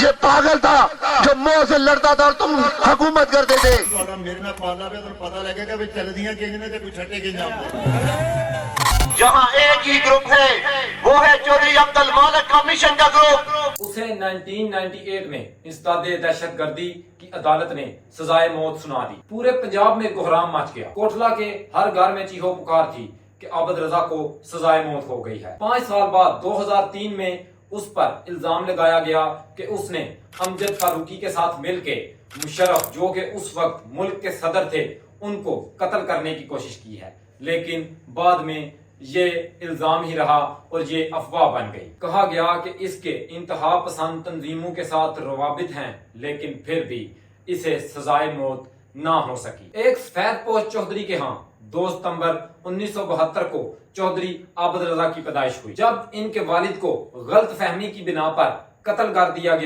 یہ پاگل تھا جو موہ سے لڑتا تھا اور تم حکومت کرتے تھے. میرے نال پارلا پہ تو پتہ لگے گا بھی چلدیاں کنج نے تے کوئی چھٹے کنج آتے. جہاں ایک ہی گروپ ہے وہ ہے چودھری عبد المالک کا مشن کا گروپ. اسے 1998 میں انسداد دہشت گردی کی عدالت نے سزائے موت سنا دی. پورے پنجاب میں کوہرام مچ گیا. کوٹلہ کے ہر گھر میں چیخو پکار تھی کہ عابد رضا کو سزائے موت ہو گئی ہے. 5 سال بعد 2003 میں اس پر الزام لگایا گیا کہ اس نے امجد فاروقی کے ساتھ مل کے مشرف جو کہ اس وقت ملک کے صدر تھے ان کو قتل کرنے کی کوشش کی ہے. لیکن بعد میں یہ الزام ہی رہا اور یہ افواہ بن گئی. کہا گیا کہ اس کے انتہا پسند تنظیموں کے ساتھ روابط ہیں لیکن پھر بھی اسے سزائے موت نہ ہو سکی. ایک سفید پوش چودھری کے ہاں 2 ستمبر 1972 کو چودھری عابد رضا کی پیدائش ہوئی. جب ان کے والد کو غلط فہمی کی بنا پر قتل کر دیا گیا